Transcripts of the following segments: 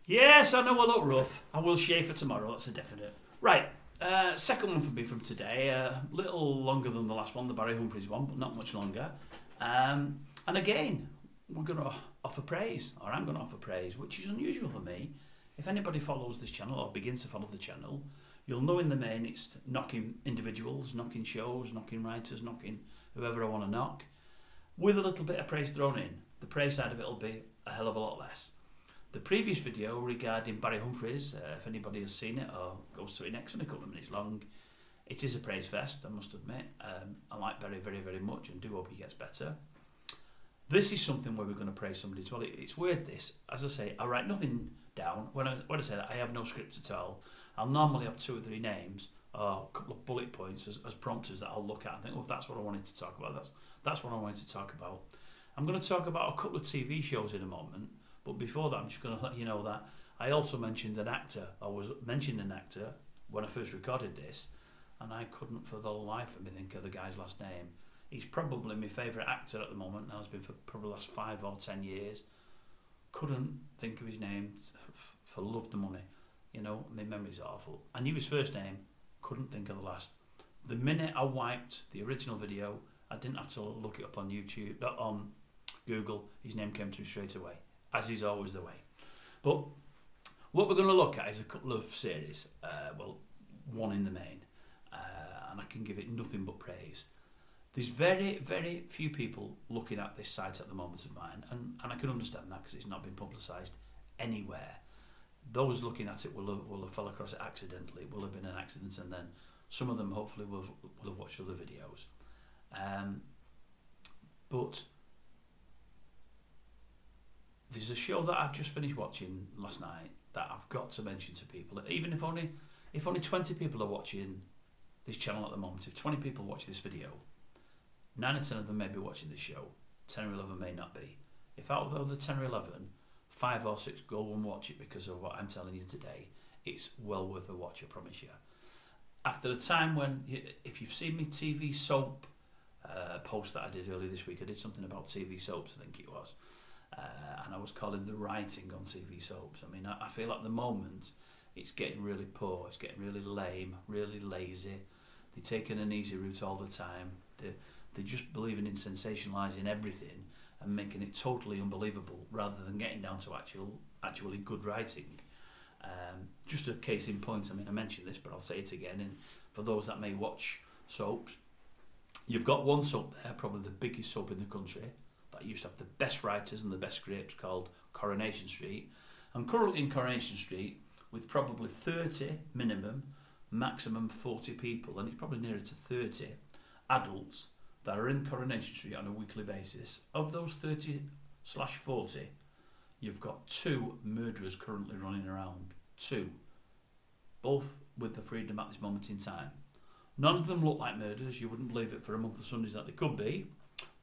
Yes, I know I look rough. I will shave for tomorrow, that's a definite. Right, second one for me from today. A little longer than the last one, the Barry Humphries one, but not much longer. And again, we're going to offer praise, or I'm going to offer praise, which is unusual for me. If anybody follows this channel or begins to follow the channel, you'll know in the main it's knocking individuals, knocking shows, knocking writers, knocking whoever I want to knock, with a little bit of praise thrown in. The praise side of it will be a hell of a lot less. The previous video regarding Barry Humphries, if anybody has seen it or goes to it next, only a couple of minutes long, it is a praise fest, I must admit. I like Barry very, very much and do hope he gets better. This is something where we're going to praise somebody as well. It's weird this. As I say, I write nothing down. When I say that, I have no script at all. I'll normally have 2 or 3 names or a couple of bullet points as prompters that I'll look at and think, oh, that's what I wanted to talk about. That's what I wanted to talk about. I'm going to talk about a couple of TV shows in a moment. But before that, I'm just going to let you know that I also mentioned an actor. I was mentioning an actor when I first recorded this, and I couldn't for the life of me think of the guy's last name. He's probably my favourite actor at the moment, and has been for probably the last 5 or 10 years. Couldn't think of his name for love nor money. You know, my memory's awful. I knew his first name, couldn't think of the last. The minute I wiped the original video, I didn't have to look it up on YouTube, on Google. His name came to me straight away, as is always the way. But what we're going to look at is a couple of series, one in the main, and I can give it nothing but praise. There's very, very few people looking at this site at the moment of mine, and I can understand that because it's not been publicised anywhere. Those looking at it will have fell across it accidentally. It will have been an accident, and then some of them hopefully will have watched other videos. But there's a show that I've just finished watching last night that I've got to mention to people. Even if only 20 people are watching this channel at the moment, if 20 people watch this video, 9 or 10 of them may be watching this show, 10 or 11 may not be. If out of the 10 or 11, 5 or 6 go and watch it because of what I'm telling you today, it's well worth a watch, I promise you. After the time when, if you've seen me TV soap post that I did earlier this week, I did something about TV soaps, I think it was. And I was calling the writing on TV soaps. I mean, I feel at the moment it's getting really poor, it's getting really lame, really lazy. They're taking an easy route all the time. They're just believing in sensationalising everything and making it totally unbelievable rather than getting down to actually good writing. Just a case in point, I mean, I mentioned this, but I'll say it again. And for those that may watch soaps, you've got one soap there, probably the biggest soap in the country, that used to have the best writers and the best scripts, called Coronation Street. And currently in Coronation Street, with probably 30 minimum, maximum 40 people, and it's probably nearer to 30 adults that are in Coronation Street on a weekly basis. Of those 30/40, you've got 2 murderers currently running around. 2. Both with the freedom at this moment in time. None of them look like murders. You wouldn't believe it for a month of Sundays that they could be.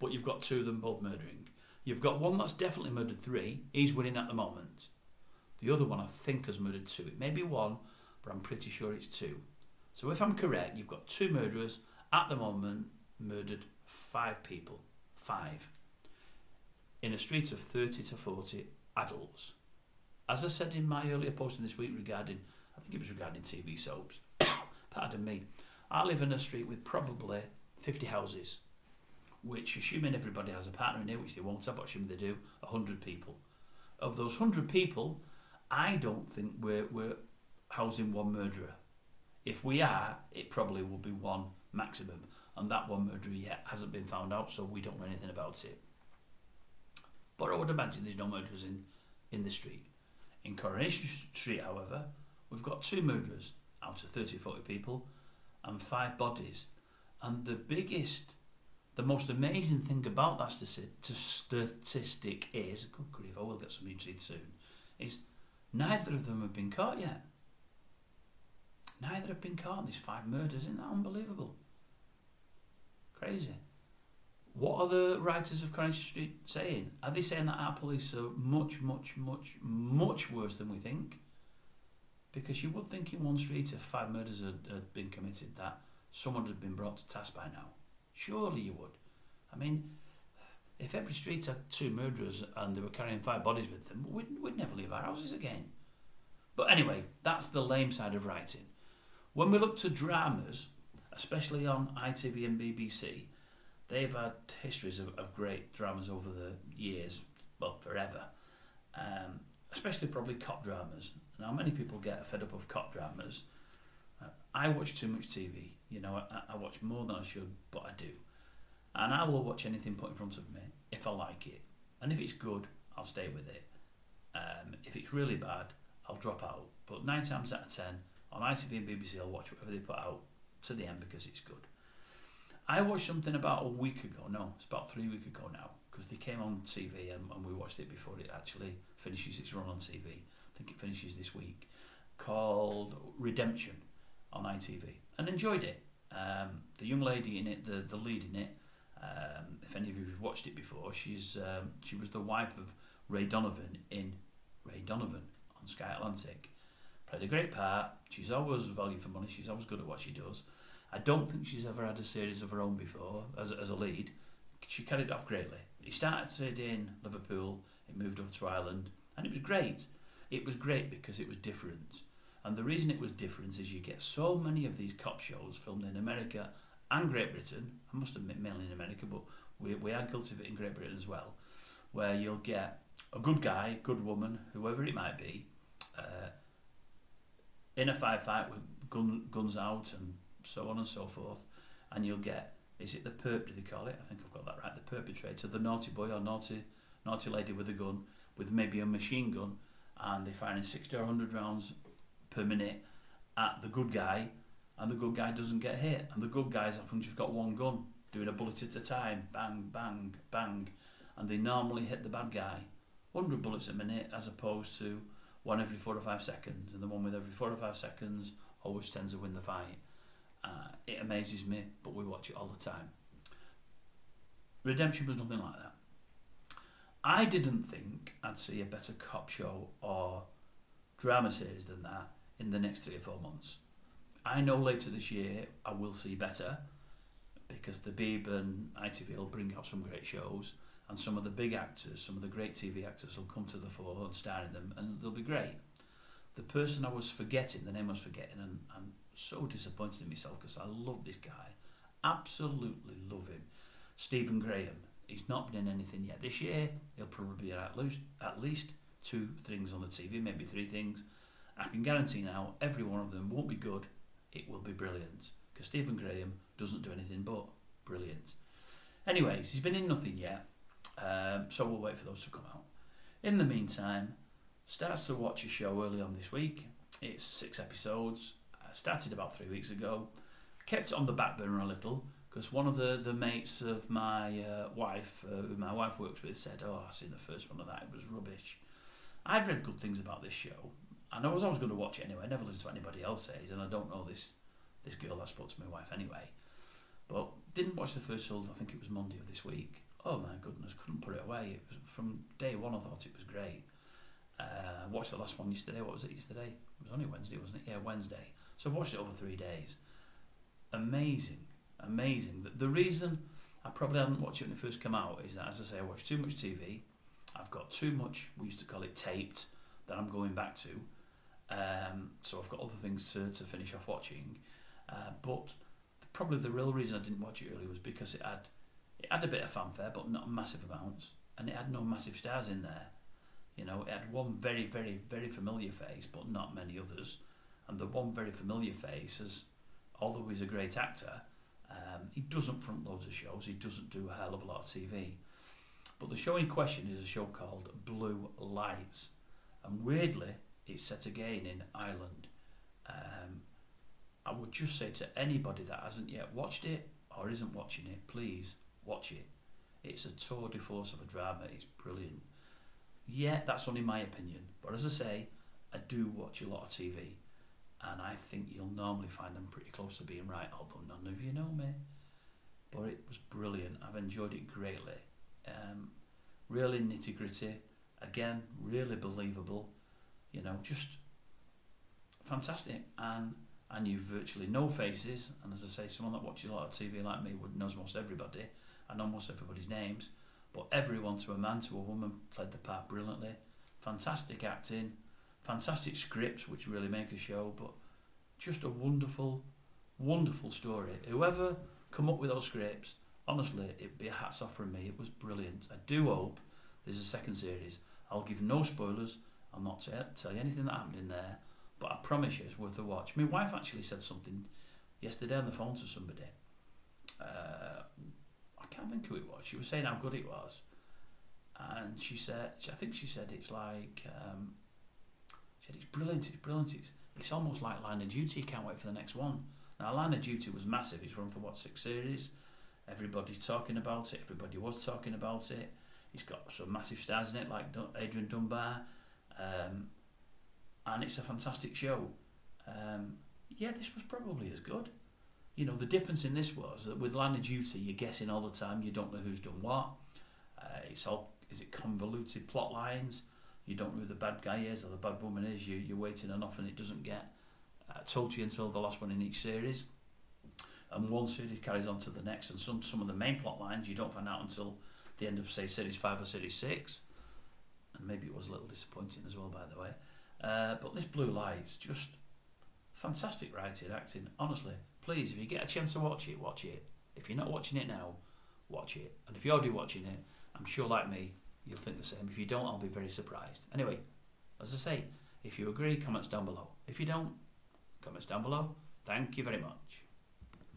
But you've got 2 of them both murdering. You've got one that's definitely murdered 3. He's winning at the moment. The other one I think has murdered 2. It may be 1, but I'm pretty sure it's 2. So if I'm correct, you've got 2 murderers at the moment, murdered 5 people. 5. In a street of 30 to 40 adults. As I said in my earlier posting this week regarding TV soaps, pardon me, I live in a street with probably 50 houses, which, assuming everybody has a partner in here, which they won't have, but assuming they do, 100 people. Of those 100 people, I don't think we're housing 1 murderer. If we are, it probably will be 1 maximum, and that 1 murderer yet hasn't been found out, so we don't know anything about it. But I would imagine there's no murderers in the street. In Coronation Street, however, we've got 2 murderers out of 30-40 people and 5 bodies. And the most amazing thing about that statistic is, good grief, I will get some news soon, is neither of them have been caught yet. Neither have been caught in these 5 murders. Isn't that unbelievable? Crazy. What are the writers of Coronation Street saying? Are they saying that our police are much, much, much, much worse than we think? Because you would think in one street if 5 murders had been committed that someone had been brought to task by now. Surely you would. I mean, if every street had 2 murderers and they were carrying 5 bodies with them, we'd never leave our houses again. But anyway, that's the lame side of writing. When we look to dramas, especially on ITV and BBC, they've had histories of great dramas over the years, well, forever. Especially probably cop dramas. Now, many people get fed up of cop dramas. I watch too much TV. You know, I watch more than I should, but I do. And I will watch anything put in front of me if I like it. And if it's good, I'll stay with it. If it's really bad, I'll drop out. But 9 times out of 10, on ITV and BBC, I'll watch whatever they put out to the end because it's good. I watched something about a week ago. No, it's about 3 weeks ago now, because they came on TV and we watched it before it actually finishes its run on TV. I think it finishes this week, called Redemption on ITV, and enjoyed it. The young lady in it, the lead in it, if any of you have watched it before, she was the wife of Ray Donovan in Ray Donovan on Sky Atlantic. Played a great part. She's always value for money. She's always good at what she does. I don't think she's ever had a series of her own before as a lead. She carried it off greatly. It started in Liverpool, it moved over to Ireland, and it was great. It was great because it was different. And the reason it was different is you get so many of these cop shows filmed in America and Great Britain. I must admit mainly in America, but we are guilty of it in Great Britain as well, where you'll get a good guy, good woman, whoever it might be, in a fight with guns out and so on and so forth, and you'll get, is it the perp, do they call it? I think I've got that right, the perpetrator, the naughty boy or naughty lady with a gun, with maybe a machine gun, and they're firing 60 or 100 rounds per minute at the good guy, and the good guy doesn't get hit, and the good guy's often just got one gun, doing a bullet at a time, bang, bang, bang, and they normally hit the bad guy 100 bullets a minute as opposed to one every 4 or 5 seconds, and the one with every 4 or 5 seconds always tends to win the fight. It amazes me, but we watch it all the time. Redemption was nothing like that. I didn't think I'd see a better cop show or drama series than that in the next 3 or 4 months. I know later this year I will see better, because the Beeb and ITV will bring out some great shows, and some of the big actors, some of the great TV actors will come to the fore and star in them, and they'll be great. The person I was forgetting, the name I was forgetting, and I'm so disappointed in myself because I love this guy, absolutely love him, Stephen Graham. He's not been in anything yet this year. He'll probably be at least 2 things on the TV, maybe 3 things. I can guarantee now every one of them won't be good, it will be brilliant, because Stephen Graham doesn't do anything but brilliant. Anyways, he's been in nothing yet, so we'll wait for those to come out. In the meantime, starts to watch a show early on this week. It's 6 episodes. I started about 3 weeks ago. Kept it on the back burner a little because one of the mates of my wife, who my wife works with, said, "Oh, I seen the first one of that. It was rubbish." I'd read good things about this show, and I was always going to watch it anyway. I never listened to what anybody else says, and I don't know this girl that spoke to my wife anyway. But didn't watch the first till I think it was Monday of this week. Oh my goodness, couldn't put it away. It was, from day one I thought it was great. Watched the last one yesterday. What was it yesterday? It was only Wednesday, wasn't it? Yeah, Wednesday. So I've watched it over 3 days. Amazing. The reason I probably hadn't watched it when it first came out is that, as I say, I watch too much TV. I've got too much, we used to call it taped, that I'm going back to. So I've got other things to finish off watching. But probably the real reason I didn't watch it early was because it had a bit of fanfare, but not massive amounts, and it had no massive stars in there. You know, it had one very, very, very familiar face, but not many others. And the one very familiar face, although he's a great actor, he doesn't front loads of shows. He doesn't do a hell of a lot of TV. But the show in question is a show called Blue Lights, and weirdly, it's set again in Ireland. I would just say to anybody that hasn't yet watched it or isn't watching it, please watch it. It's a tour de force of a drama. It's brilliant. Yeah, that's only my opinion, but as I say, I do watch a lot of TV, and I think you'll normally find them pretty close to being right, although none of you know me. But it was brilliant. I've enjoyed it greatly. Really nitty gritty. Again, really believable. You know, just fantastic. And I knew virtually no faces. And as I say, someone that watches a lot of TV like me knows most everybody. I know most everybody's names. But everyone, to a man, to a woman, played the part brilliantly. Fantastic acting. fantastic scripts which really make a show, but just a wonderful, wonderful story. Whoever come up with those scripts, honestly, it'd be a hats off from me. It was brilliant. I do hope there's a second series. I'll give no spoilers. I'll not tell you anything that happened in there, but I promise you it's worth a watch. My wife actually said something yesterday on the phone to somebody. I can't think who it was. She was saying how good it was, and she said, I think she said it's like, she said it's brilliant. It's brilliant. It's almost like Line of Duty. Can't wait for the next one. Now, Line of Duty was massive. It's run for 6 series. Everybody's talking about it. Everybody was talking about it. It's got some massive stars in it, like Adrian Dunbar, and it's a fantastic show. Yeah, this was probably as good. You know, the difference in this was that with Line of Duty, you're guessing all the time. You don't know who's done what. It's all, is it convoluted plot lines? You don't know who the bad guy is or the bad woman is. You're waiting, and often it doesn't get told to you until the last one in each series. And one series carries on to the next, and some of the main plot lines you don't find out until the end of, say, series 5 or series 6. And maybe it was a little disappointing as well, by the way. But this Blue Lights, just fantastic writing, acting. Honestly, please, if you get a chance to watch it, watch it. If you're not watching it now, watch it. And if you're already watching it, I'm sure, like me, you'll think the same. If you don't, I'll be very surprised. Anyway, as I say, if you agree, comments down below. If you don't, comments down below. Thank you very much.